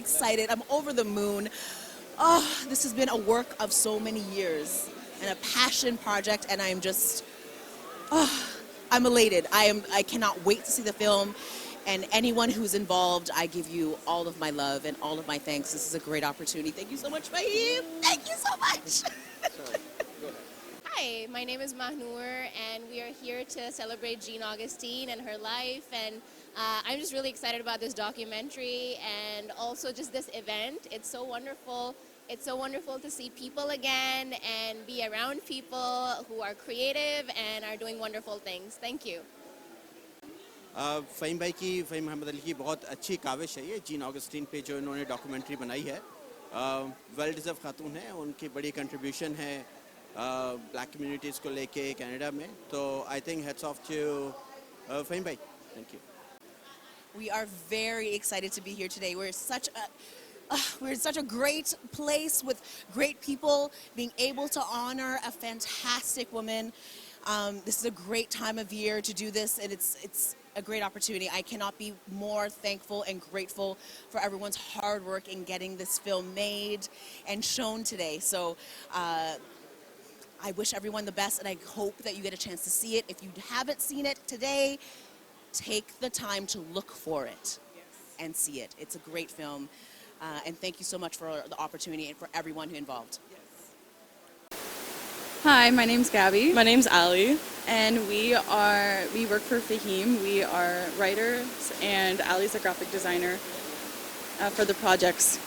excited. I'm over the moon. Oh, this has been a work of so many years and a passion project, and I'm just, I'm elated. I cannot wait to see the film, and anyone who's involved, I give you all of my love and all of my thanks. This is a great opportunity. Thank you so much, Fahim. Thank you so much. Hi, my name is Mahnoor, and we are here to celebrate Jean Augustine and her life, and I'm just really excited about this documentary and also just this event. It's so wonderful. It's so wonderful to see people again and be around people who are creative and are doing wonderful things. Thank you. Faheem Mohammad Ali की बहुत अच्छी काविश है ये gene Augustine पे जो इन्होंने documentary बनाई है वेल डिज़र्व खातून है उनकी बड़ी कंट्रीब्यूशन है ब्लैक कम्युनिटीज़ को लेके कनाडा में तो I think hats off to Fahim भाई thank you We are very excited to be here today. We're in such a great place with great people, being able to honor a fantastic woman. This is a great time of year to do this, and it's a great opportunity. I cannot be more thankful and grateful for everyone's hard work in getting this film made and shown today. So I wish everyone the best, and I hope that you get a chance to see it. If you haven't seen it today, take the time to look for it and see it. It's a great film, and thank you so much for the opportunity and for everyone who involved. Hi, my name's Gabby. My name's Ali. And we work for Fahim. We are writers, and Ali's a graphic designer for the projects.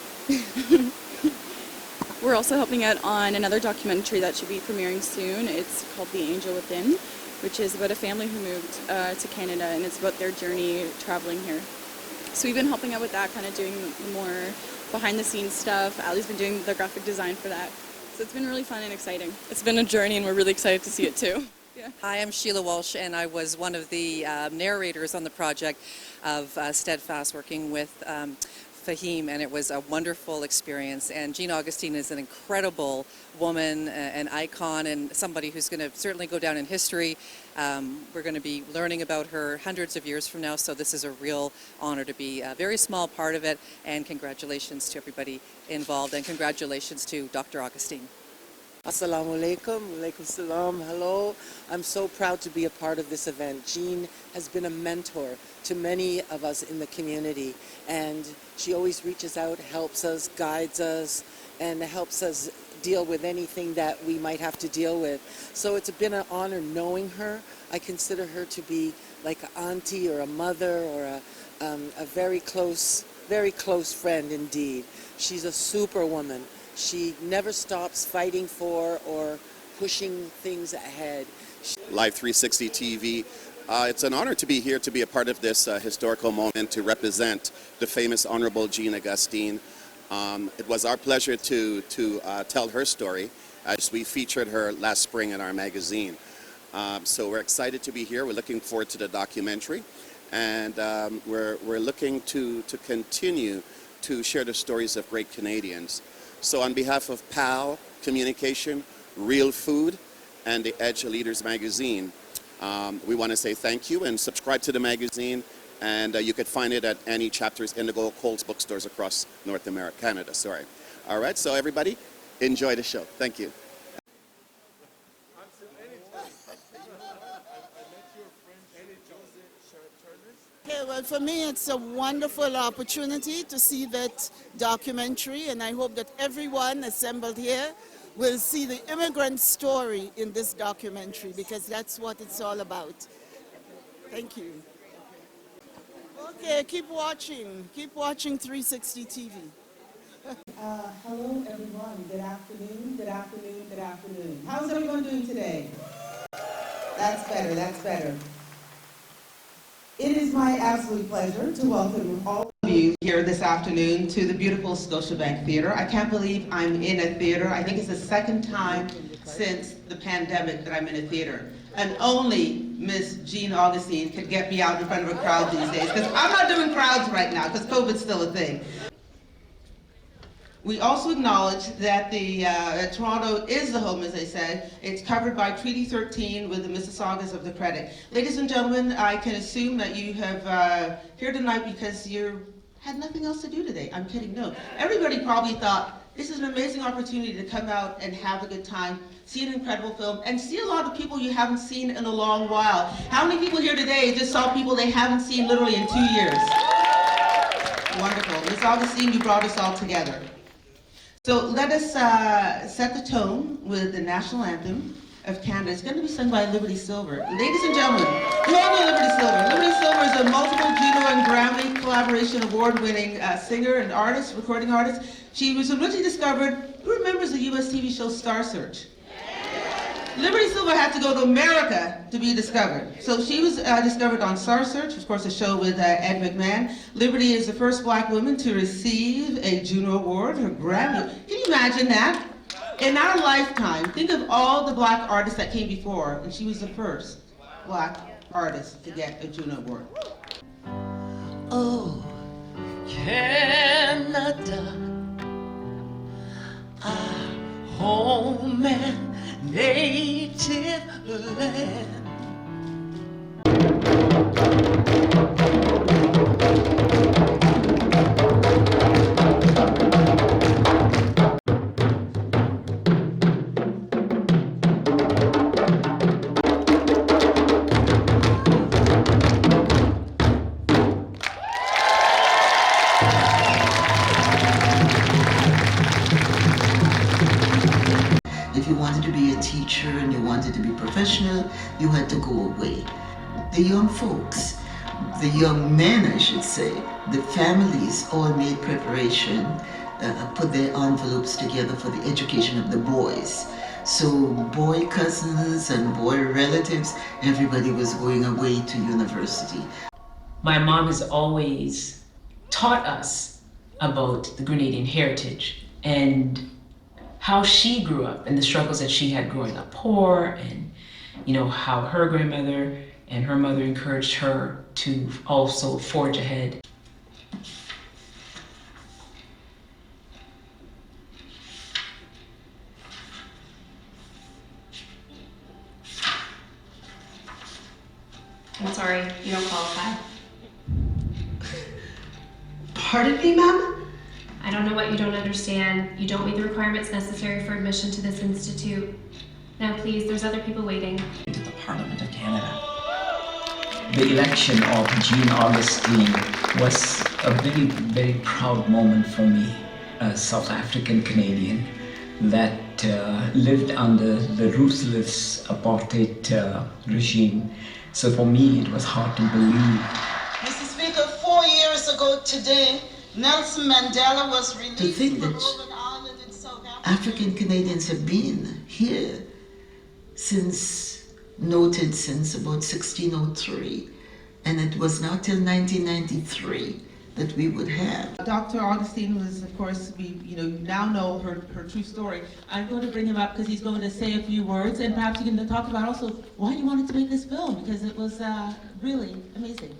We're also helping out on another documentary that should be premiering soon. It's called The Angel Within, which is about a family who moved to Canada, and it's about their journey traveling here. So we've been helping out with that, kind of doing more behind-the-scenes stuff. Ali's been doing the graphic design for that. So it's been really fun and exciting. It's been a journey, and we're really excited to see it too. Yeah. Hi, I'm Sheila Walsh, and I was one of the narrators on the project of Steadfast, working with Fahim, and it was a wonderful experience. And Jean Augustine is an incredible woman, an icon, and somebody who's going to certainly go down in history. We're going to be learning about her hundreds of years from now, so this is a real honor to be a very small part of it, and congratulations to everybody involved, and congratulations to Dr. Augustine. Assalamu alaikum, alaikum salam, hello. I'm so proud to be a part of this event. Jean has been a mentor to many of us in the community, and she always reaches out, helps us, guides us, and helps us deal with anything that we might have to deal with. So it's been an honor knowing her. I consider her to be like an auntie or a mother or a very close friend indeed. She's a superwoman. She never stops fighting for or pushing things ahead. Live 360 TV. It's an honor to be here to be a part of this historical moment to represent the famous Honourable Jean Augustine. It was our pleasure to tell her story as we featured her last spring in our magazine. So we're excited to be here. We're looking forward to the documentary, and we're looking to continue to share the stories of great Canadians. So on behalf of PAL, Communication, Real Food, and the Edge Leaders magazine, we want to say thank you and subscribe to the magazine, and you could find it at any chapters, Indigo, Coles bookstores across North America, Canada, sorry. All right, so everybody, enjoy the show. Thank you. Okay, well, for me, it's a wonderful opportunity to see that documentary, and I hope that everyone assembled here will see the immigrant story in this documentary, because that's what it's all about. Thank you. Okay, keep watching 360 TV. Hello, everyone. Good afternoon, good afternoon, good afternoon. How's everyone doing today? That's better, that's better. It is my absolute pleasure to welcome all of you here this afternoon to the beautiful Scotiabank Theatre. I can't believe I'm in a theatre. I think it's the second time since the pandemic that I'm in a theatre. And only Miss Jean Augustine could get me out in front of a crowd these days, because I'm not doing crowds right now, because COVID's still a thing. We also acknowledge that the Toronto is the home, as I said. It's covered by Treaty 13 with the Mississaugas of the Credit. Ladies and gentlemen, I can assume that you have here tonight because you're had nothing else to do today. I'm kidding, no. Everybody probably thought, this is an amazing opportunity to come out and have a good time, see an incredible film, and see a lot of people you haven't seen in a long while. How many people here today just saw people they haven't seen literally in 2 years? Wonderful. Ms. Augustine, you brought us all together. So let us set the tone with the national anthem of Canada. It's going to be sung by Liberty Silver. Ladies and gentlemen, you all know Liberty Silver. Liberty Silver is a multiple Juno and Grammy collaboration award-winning singer and artist, recording artist. She was originally discovered, who remembers the US TV show Star Search? Liberty Silver had to go to America to be discovered. So she was discovered on Star Search, of course a show with Ed McMahon. Liberty is the first black woman to receive a Juno Award, her Grammy. Can you imagine that? In our lifetime, think of all the black artists that came before, and she was the first black artist to get a Juno Award. Oh, Canada, our home and native land. If you wanted to be a teacher and you wanted to be professional, you had to go away. The young folks, the young men I should say, the families all made preparation, put their envelopes together for the education of the boys. So boy cousins and boy relatives, everybody was going away to university. My mom has always taught us about the Grenadian heritage and how she grew up and the struggles that she had growing up poor, and you know how her grandmother and her mother encouraged her to also forge ahead. I'm sorry, you don't qualify. Pardon me, ma'am? I don't know what you don't understand. You don't meet the requirements necessary for admission to this institute. Now please, there's other people waiting. To the Parliament of Canada. The election of Jean Augustine was a very, very proud moment for me, a South African Canadian that lived under the ruthless apartheid regime. So for me, it was hard to believe. Mr. Speaker, 4 years ago today, Nelson Mandela was released To think from that Robben Island in South Africa. African Canadians have been here noted since about 1603, and it was not till 1993 that we would have. Dr. Augustine was, of course, we now know her true story. I'm going to bring him up because he's going to say a few words, and perhaps you can talk about also why you wanted to make this film, because it was really amazing.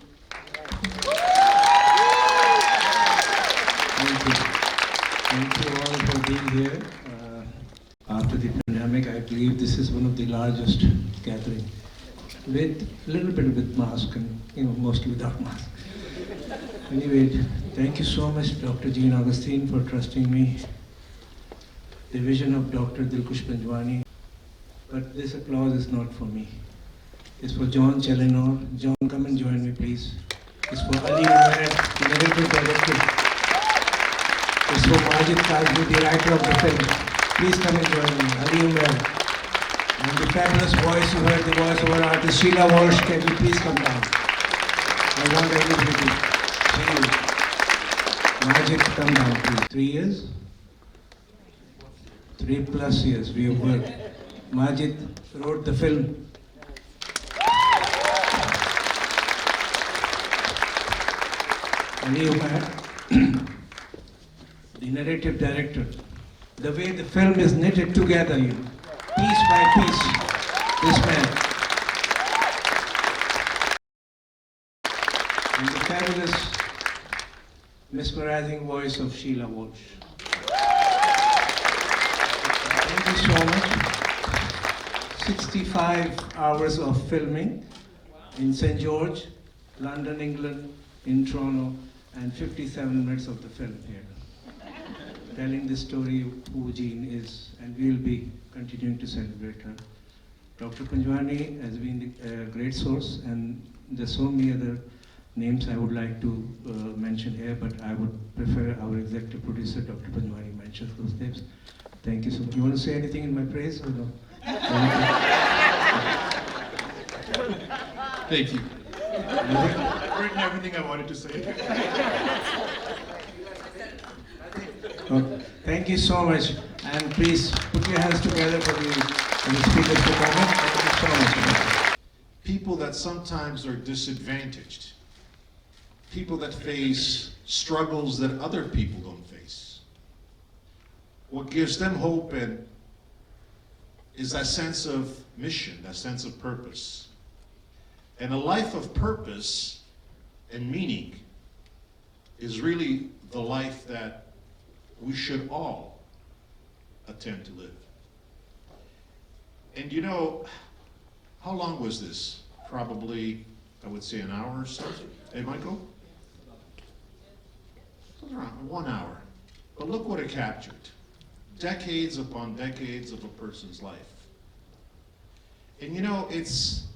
Thank you all for being here. After the pandemic, I believe this is one of the largest gathering, with a little bit with mask and mostly without mask. Anyway, thank you so much, Dr. Jean Augustine, for trusting me. The vision of Dr. Dilkush Panjwani. But this applause is not for me. It's for John Chellenor. John, come and join me, please. It's for Ali Umair, the narrative director. It's for Majid Kazmi, the writer of the film. Please come and join me, Ali Umair. And the fabulous voice, you heard the voice-over artist, Sheila Walsh. Can you please come down? I want everybody to see you. Majid, come down, please. 3 years? 3+ years we have worked. Majid wrote the film. Ali Umair, the narrative director. The way the film is knitted together, piece by piece, this man. And the fabulous, mesmerizing voice of Sheila Walsh. Thank you so much. 65 hours of filming in St. George, London, England, in Toronto, and 57 minutes of the film here, telling the story of who Jean is, and we will be continuing to celebrate her. Dr. Panjwani has been a great source, and there's so many other names I would like to mention here, but I would prefer our executive producer, Dr. Panjwani, mentions those names. Thank you so much. You want to say anything in my praise or no? Thank you. I've written everything I wanted to say. Thank you so much, and please put your hands together for the speaker's performance. Thank you so much. People that sometimes are disadvantaged, people that face struggles that other people don't face. What gives them hope and is that sense of mission, that sense of purpose. And a life of purpose and meaning is really the life that we should all attempt to live. And you know, how long was this? Probably, I would say an hour or so. Hey, Michael? Around 1 hour. But look what it captured. Decades upon decades of a person's life. And you know, it's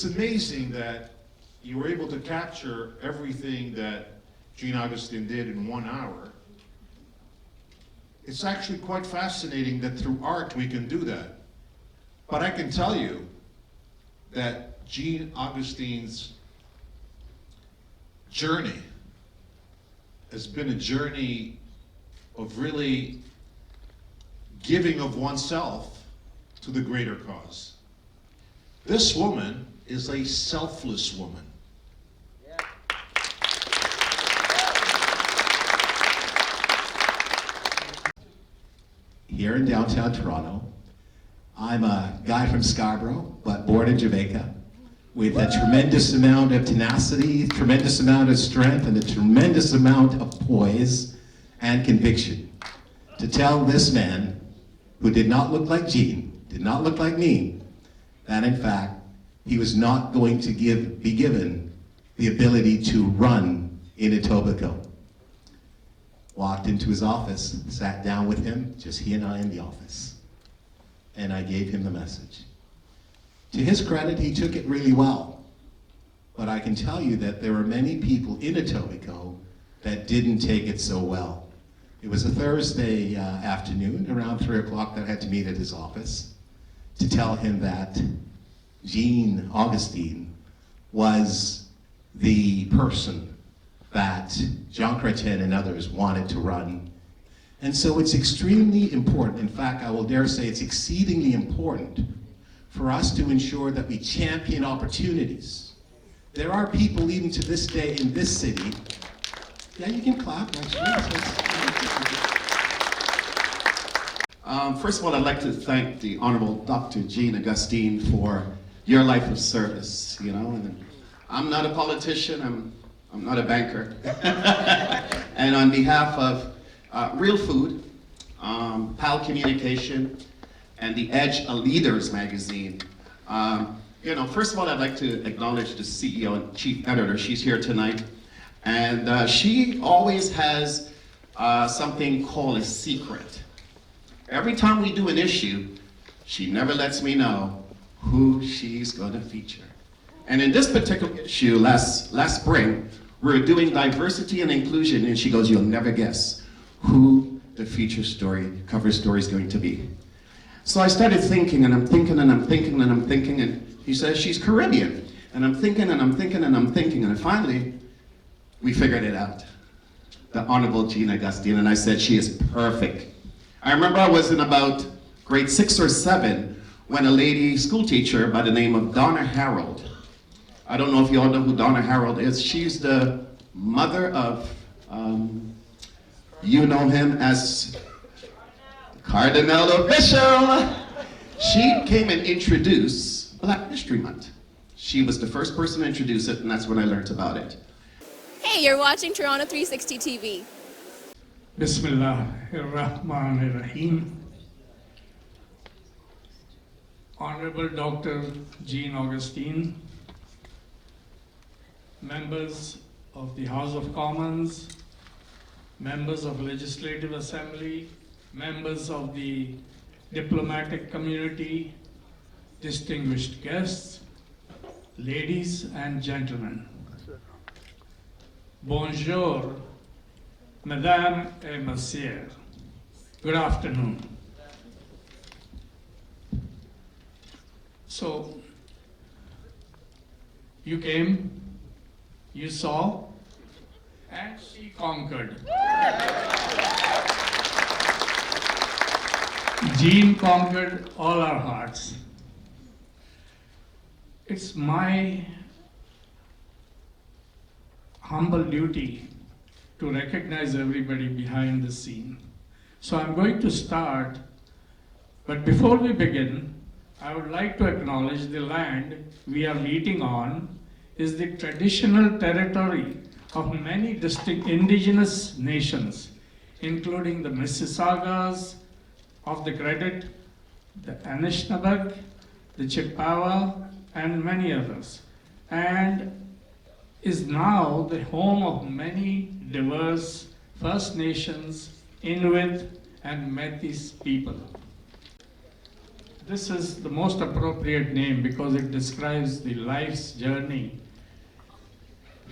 amazing that you were able to capture everything that Jean Augustine did in 1 hour. It's actually quite fascinating that through art we can do that. But I can tell you that Jean Augustine's journey has been a journey of really giving of oneself to the greater cause. This woman is a selfless woman. Here in downtown Toronto. I'm a guy from Scarborough, but born in Jamaica, with a tremendous amount of tenacity, tremendous amount of strength, and a tremendous amount of poise and conviction to tell this man, who did not look like Jean, did not look like me, that in fact, he was not going to be given the ability to run in Etobicoke. Walked into his office, sat down with him, just he and I in the office, and I gave him the message. To his credit, he took it really well, but I can tell you that there were many people in Etobicoke that didn't take it so well. It was a Thursday afternoon, around 3 o'clock, that I had to meet at his office to tell him that Jean Augustine was the person that Jean Chrétien and others wanted to run. And so it's extremely important, in fact, I will dare say it's exceedingly important for us to ensure that we champion opportunities. There are people even to this day in this city, yeah, you can clap, actually. First of all, I'd like to thank the Honourable Dr. Jean Augustine for your life of service, you know. And I'm not a politician, I'm not a banker. And on behalf of Real Food, PAL Communication, and the Edge a Leaders magazine, you know, first of all, I'd like to acknowledge the CEO and Chief Editor. She's here tonight. And she always has something called a secret. Every time we do an issue, she never lets me know who she's going to feature. And in this particular issue, last spring, we were doing diversity and inclusion, and she goes, "You'll never guess who the feature story, cover story is going to be." So I started thinking, and I'm thinking, and I'm thinking, and I'm thinking, and he says she's Caribbean. And I'm thinking, and I'm thinking, and I'm thinking, and finally, we figured it out. The Honourable Jean Augustine, and I said, she is perfect. I remember I was in about grade 6 or 7 when a lady school teacher by the name of Donna Harold, I don't know if you all know who Donna Harold is, she's the mother of, you know him as Cardinal Official. She came and introduced Black History Month. She was the first person to introduce it, and that's when I learned about it. Hey, you're watching Toronto 360 TV. Bismillahirrahmanirrahim. Honorable Dr. Jean Augustine, members of the House of Commons, members of Legislative Assembly, members of the diplomatic community, distinguished guests, ladies and gentlemen. Bonjour, Mesdames et Messieurs. Good afternoon. So, you came, you saw, and she conquered. Jean conquered all our hearts. It's my humble duty to recognize everybody behind the scene. So I'm going to start, but before we begin, I would like to acknowledge the land we are meeting on is the traditional territory of many distinct indigenous nations, including the Mississaugas of the Credit, the Anishinaabe, the Chippewa, and many others, and is now the home of many diverse First Nations, Inuit, and Métis people. This is the most appropriate name because it describes the life's journey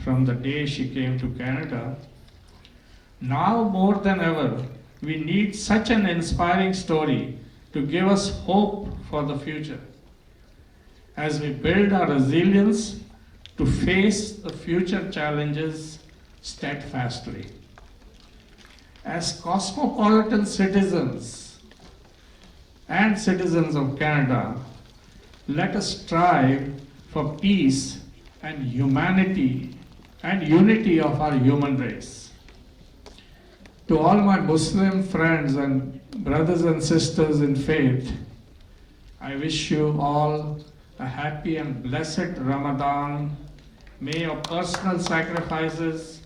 from the day she came to Canada. Now more than ever, we need such an inspiring story to give us hope for the future as we build our resilience to face the future challenges steadfastly. As cosmopolitan citizens and citizens of Canada, let us strive for peace and humanity and unity of our human race. To all my Muslim friends and brothers and sisters in faith, I wish you all a happy and blessed Ramadan. May your personal sacrifices,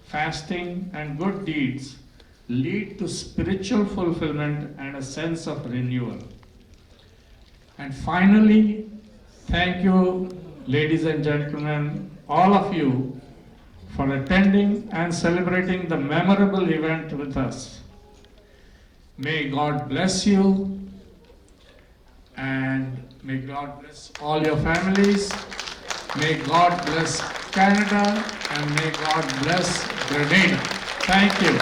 fasting, and good deeds lead to spiritual fulfillment and a sense of renewal. And finally, thank you, ladies and gentlemen, all of you, for attending and celebrating the memorable event with us. May God bless you, and may God bless all your families. May God bless Canada, and may God bless Grenada. Thank you.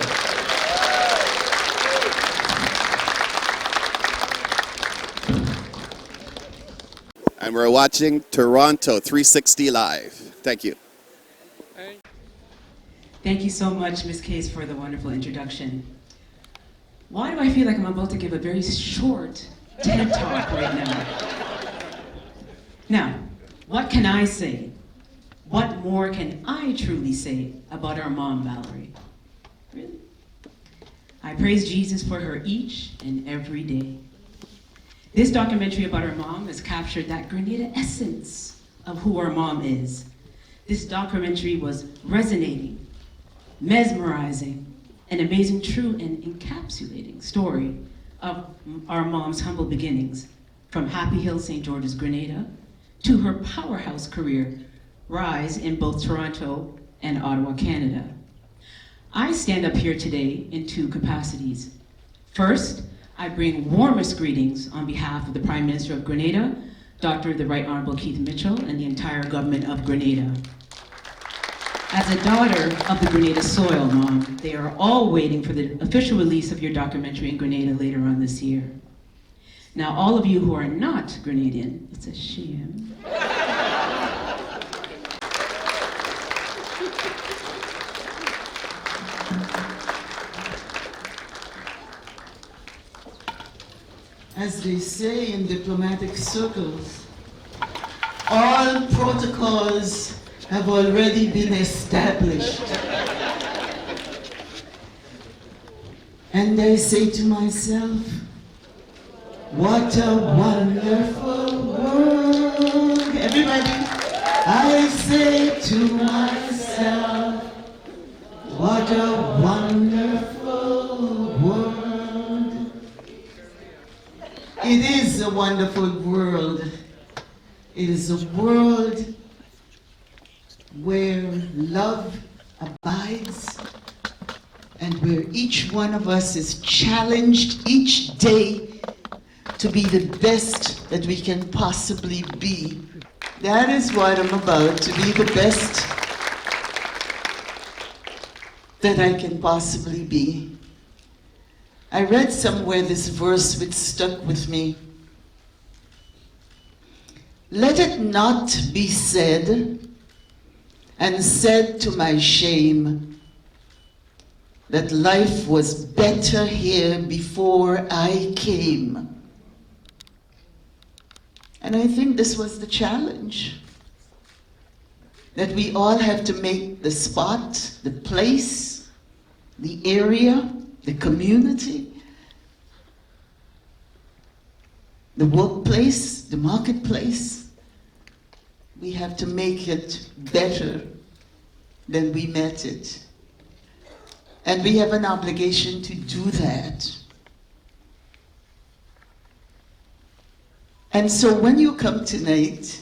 And we're watching Toronto 360 Live. Thank you. Thank you so much, Ms. Case, for the wonderful introduction. Why do I feel like I'm about to give a very short TED Talk right now? Now, what can I say? What more can I truly say about our mom, Valerie? Really? I praise Jesus for her each and every day. This documentary about our mom has captured that Grenada essence of who our mom is. This documentary was resonating, mesmerizing, an amazing, true, and encapsulating story of our mom's humble beginnings, from Happy Hill, St. George's, Grenada, to her powerhouse career rise in both Toronto and Ottawa, Canada. I stand up here today in two capacities. First, I bring warmest greetings on behalf of the Prime Minister of Grenada, Dr. the Right Honourable Keith Mitchell, and the entire government of Grenada. As a daughter of the Grenada soil, Mom, they are all waiting for the official release of your documentary in Grenada later on this year. Now, all of you who are not Grenadian, it's a shame. As they say in diplomatic circles, all protocols have already been established. And I say to myself, what a wonderful world. Everybody, I say to myself, what a wonderful world. It is a wonderful world. It is a world where love sides, and where each one of us is challenged each day to be the best that we can possibly be. That is what I'm about, to be the best that I can possibly be. I read somewhere this verse which stuck with me. Let it not be said, and said to my shame, that life was better here before I came. And I think this was the challenge, that we all have to make the spot, the place, the area, the community, the workplace, the marketplace. We have to make it better than we met it. And we have an obligation to do that. And so when you come tonight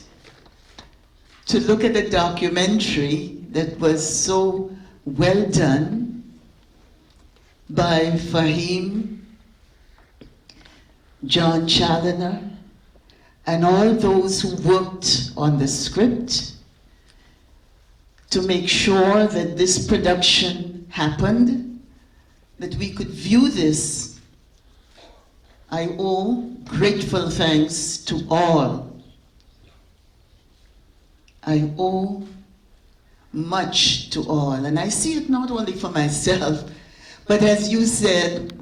to look at a documentary that was so well done by Fahim, John Challoner, and all those who worked on the script to make sure that this production happened, that we could view this, I owe grateful thanks to all. I owe much to all, and I see it not only for myself, but as you said,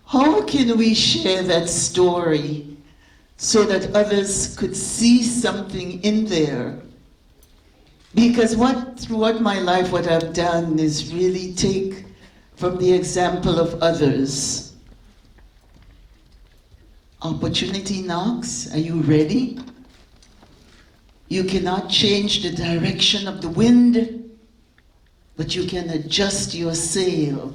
how can we share that story so that others could see something in there? Because throughout my life, what I've done is really take from the example of others. Opportunity knocks. Are you ready? You cannot change the direction of the wind, but you can adjust your sail.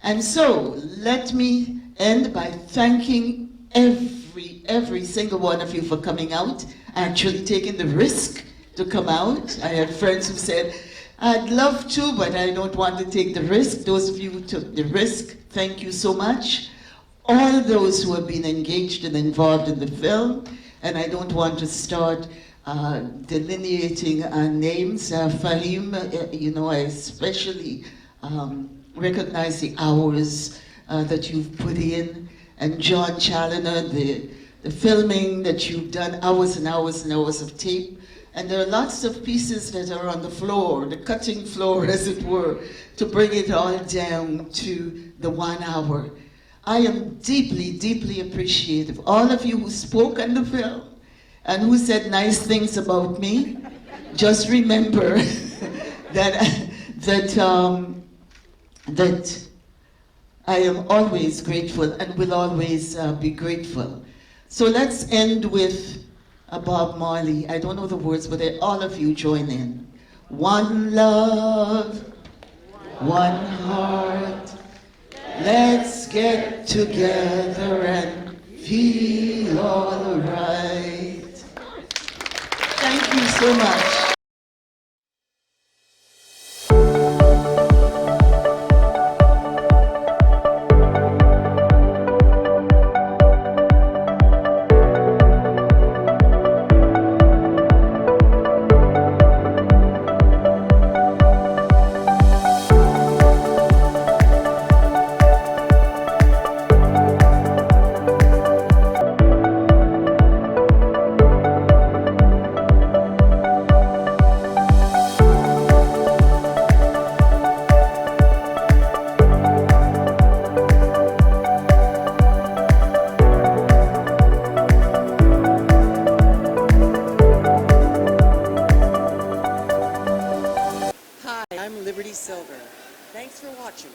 And so, let me end by thanking every single one of you for coming out, actually taking the risk to come out. I had friends who said, I'd love to, but I don't want to take the risk. Those of you who took the risk, thank you so much. All those who have been engaged and involved in the film, and I don't want to start delineating names. Fahim, I especially recognize the hours that you've put in, and John Challoner, the filming that you've done, hours and hours and hours of tape. And there are lots of pieces that are on the floor, the cutting floor, as it were, to bring it all down to the 1 hour. I am deeply, deeply appreciative. All of you who spoke on the film and who said nice things about me, just remember that I am always grateful and will always be grateful. So let's end with Bob Marley. I don't know the words, but all of you join in. One love, one heart. Let's get together and feel all right. Thank you so much.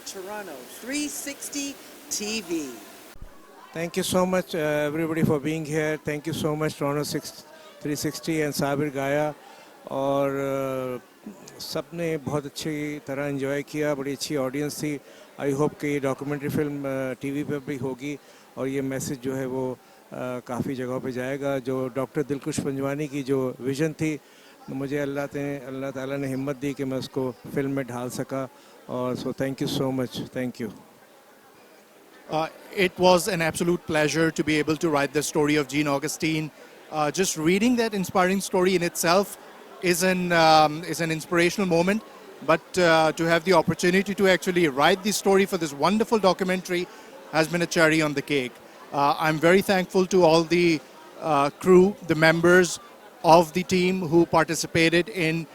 Toronto 360 TV. Thank you so much everybody for being here. Thank you so much Toronto 360 and Sabir Gaya. और सबने बहुत अच्छी तरह enjoy किया, बड़ी अच्छी audience थी. I hope कि ये डॉक्यूमेंट्री फिल्म टीवी पे भी होगी और ये मैसेज जो है वो काफ़ी जगहों पे जाएगा. जो डॉक्टर दिलकुश पंजवानी की जो विज़न थी मुझे अल्लाह ताला ने हिम्मत दी कि मैं उसको फिल्म में ढाल सका और so thank you so much thank you It was an absolute pleasure to be able to write the story of Jean Augustine. Just reading that inspiring story in itself is an inspirational moment, but to have the opportunity to actually write the story for this wonderful documentary has been a cherry on the cake. I'm very thankful to all the crew, the members of the team who participated in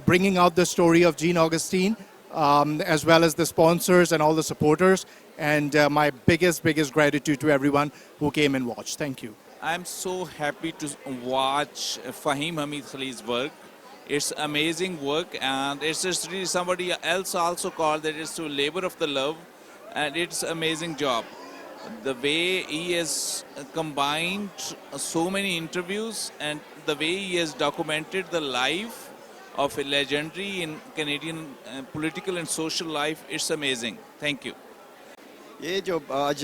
bringing out the story of Jean Augustine, as well as the sponsors and all the supporters. And my biggest gratitude to everyone who came and watched. Thank you. I'm so happy to watch Fahim Hamid Khalil's work. It's amazing work, and it's just really somebody else also called that it's to labor of the love, and it's amazing job. The way he has combined so many interviews and the way he has documented the life of a legendary in Canadian political and social life, it's amazing. Thank you. ये जो आज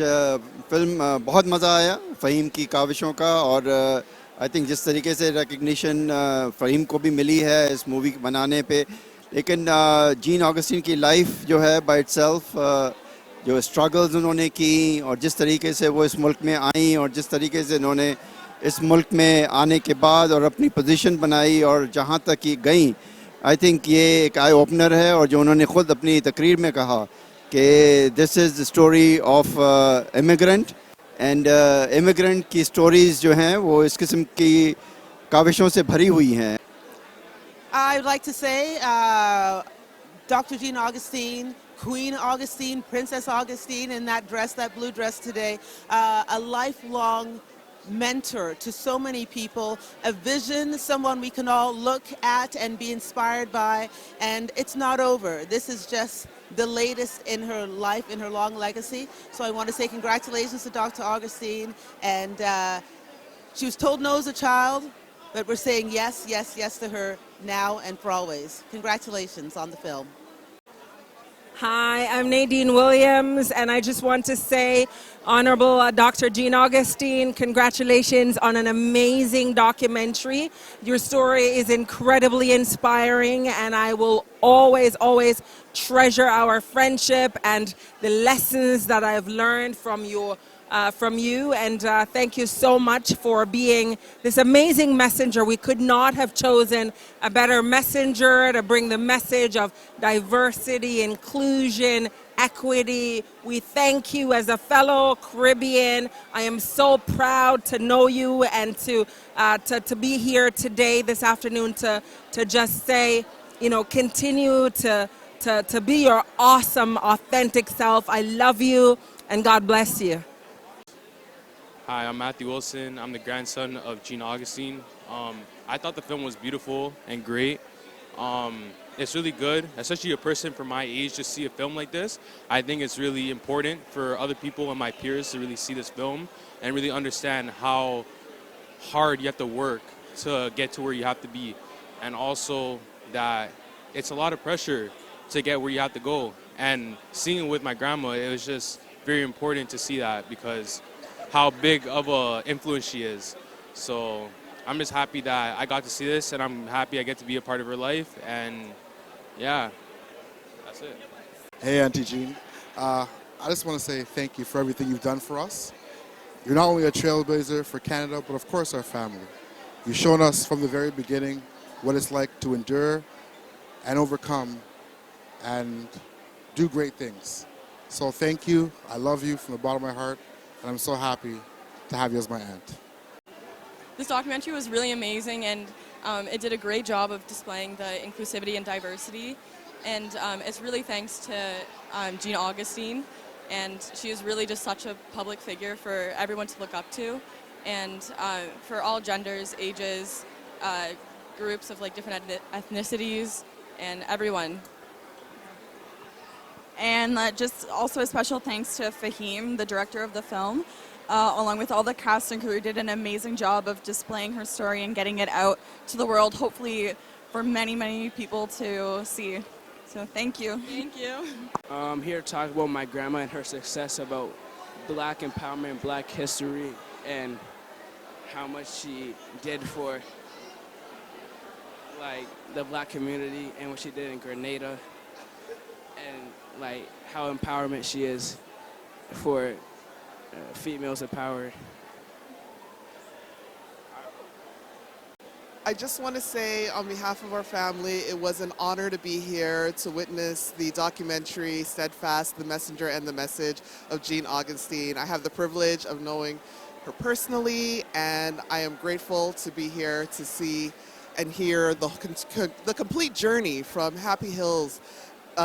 film बहुत मज़ा आया फ़हीम की काविशों का और I think जिस तरीके से रिकग्निशन फ़हीम को भी मिली है इस मूवी बनाने पे लेकिन जीन ऑगस्टीन की लाइफ जो है बाय इटसेल्फ जो स्ट्रगल्स उन्होंने की और जिस तरीके से वो इस मुल्क में आई और जिस तरीके से उन्होंने इस मुल्क में आने के बाद और अपनी पोजीशन बनाई और जहाँ तक ये गई आई थिंक ये एक आई ओपनर है और जो उन्होंने ख़ुद अपनी तकरीर में कहा कि this is the story of immigrant and immigrant की स्टोरीज़ जो हैं वो इस किस्म की काविशों से भरी हुई हैं. I would like to say Dr. Jean Augustine, Queen Augustine, Princess Augustine in that dress, that blue dress today, a lifelong mentor to so many people, a vision, someone we can all look at and be inspired by, and it's not over. This is just the latest in her life, in her long legacy. So I want to say congratulations to Dr. Augustine, and she was told no as a child, but we're saying yes, yes, yes to her now and for always. Congratulations on the film. Hi, I'm Nadine Williams, and I just want to say, Honourable Dr. Jean Augustine, congratulations on an amazing documentary. Your story is incredibly inspiring, and I will always, always treasure our friendship and the lessons that I've learned from you. And thank you so much for being this amazing messenger. We could not have chosen a better messenger to bring the message of diversity, inclusion, equity. We thank you as a fellow Caribbean. I am so proud to know you and to be here today, this afternoon, to just say, you know, continue to be your awesome, authentic self. I love you, and God bless you. Hi, I'm Matthew Wilson. I'm the grandson of Jean Augustine. I thought the film was beautiful and great. It's really good, especially a person for my age to see a film like this. I think it's really important for other people and my peers to really see this film and really understand how hard you have to work to get to where you have to be. And also that it's a lot of pressure to get where you have to go. And seeing it with my grandma, it was just very important to see that because how big of an influence she is. So I'm just happy that I got to see this, and I'm happy I get to be a part of her life, and yeah, that's it. Hey, Auntie Jean. I just want to say thank you for everything you've done for us. You're not only a trailblazer for Canada, but of course our family. You've shown us from the very beginning what it's like to endure and overcome and do great things. So thank you. I love you from the bottom of my heart. And I'm so happy to have you as my aunt. This documentary was really amazing, and it did a great job of displaying the inclusivity and diversity. And it's really thanks to Jean Augustine, and she is really just such a public figure for everyone to look up to, and for all genders, ages, groups of like different ethnicities, and everyone. And just also a special thanks to Fahim, the director of the film, along with all the cast and crew who did an amazing job of displaying her story and getting it out to the world, hopefully for many, many people to see. So thank you. Thank you. I'm here to talk about my grandma and her success about Black empowerment, Black history, and how much she did for like the black community and what she did in Grenada, and like how empowerment she is for females empowered. I just want to say on behalf of our family, it was an honor to be here to witness the documentary Steadfast, The Messenger and the Message of Jean Augustine. I have the privilege of knowing her personally, and I am grateful to be here to see and hear the complete journey from Happy Hills,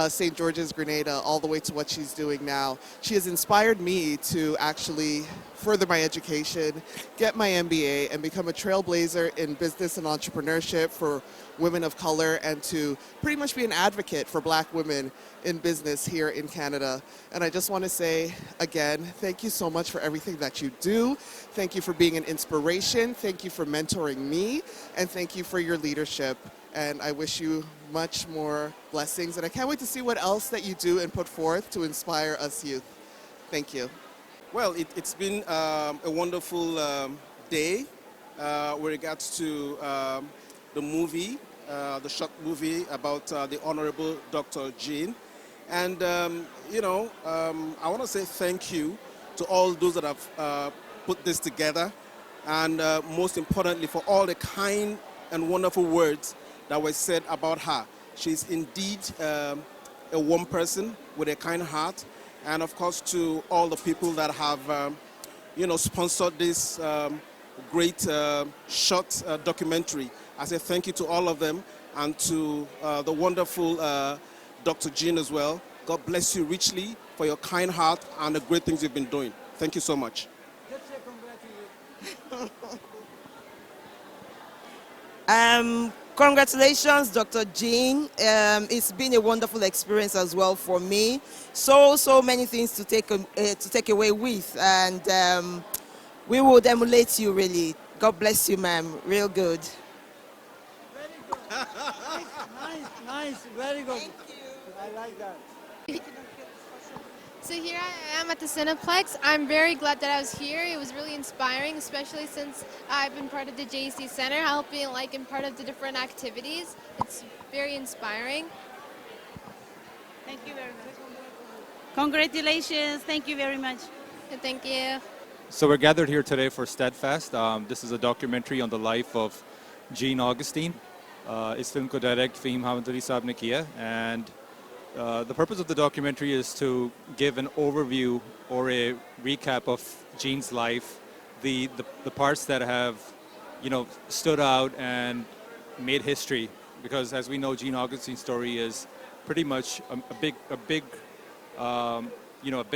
St. George's, Grenada, all the way to what she's doing now. She has inspired me to actually further my education, get my MBA, and become a trailblazer in business and entrepreneurship for women of color, and to pretty much be an advocate for black women in business here in Canada. And I just want to say, again, thank you so much for everything that you do. Thank you for being an inspiration. Thank you for mentoring me. And thank you for your leadership. And I wish you much more blessings. And I can't wait to see what else that you do and put forth to inspire us youth. Thank you. Well, it's been a wonderful day with regards to the movie, the short movie about the Honourable Dr. Jean. And, I want to say thank you to all those that have put this together, and most importantly for all the kind and wonderful words that were said about her. She's indeed a warm person with a kind heart. And of course, to all the people that have, sponsored this great short documentary. I say thank you to all of them, and to the wonderful Dr. Jean as well. God bless you richly for your kind heart and the great things you've been doing. Thank you so much. Congratulations, Dr. Jean. It's been a wonderful experience as well for me. So many things to take away with, and we would emulate you really. God bless you, ma'am. Real good. Nice, very good. Thank you. I like that. So here I am at the Cineplex. I'm very glad that I was here. It was really inspiring, especially since I've been part of the JC Center, helping and part of the different activities. It's very inspiring. Thank you very much. Congratulations. Thank you very much. Thank you. So we're gathered here today for Steadfast. This is a documentary on the life of Jean Augustine. इस film को direct Faheem हामिदली साहब ने किया, and the purpose of the documentary is to give an overview or a recap of Jean's life, the parts that have, stood out and made history. Because as we know, Jean Augustine's story is pretty much a big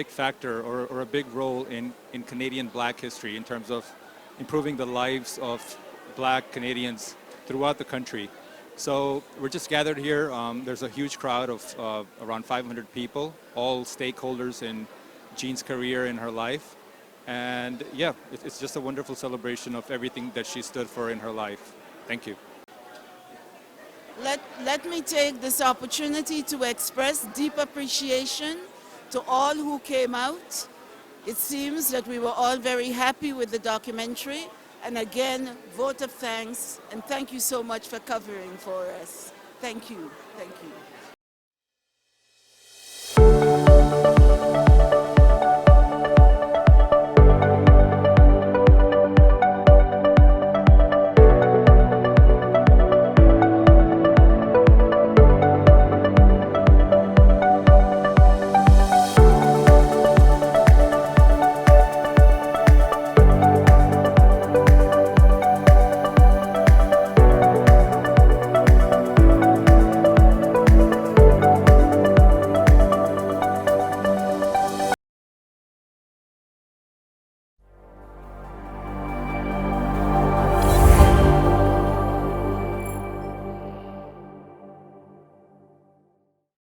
factor or a big role in Canadian black history in terms of improving the lives of black Canadians throughout the country. So we're just gathered here. There's a huge crowd of around 500 people, all stakeholders in Jean's career and her life. And yeah, it's just a wonderful celebration of everything that she stood for in her life. Thank you. Let me take this opportunity to express deep appreciation to all who came out. It seems that we were all very happy with the documentary. And again, vote of thanks, and thank you so much for covering for us. Thank you. Thank you.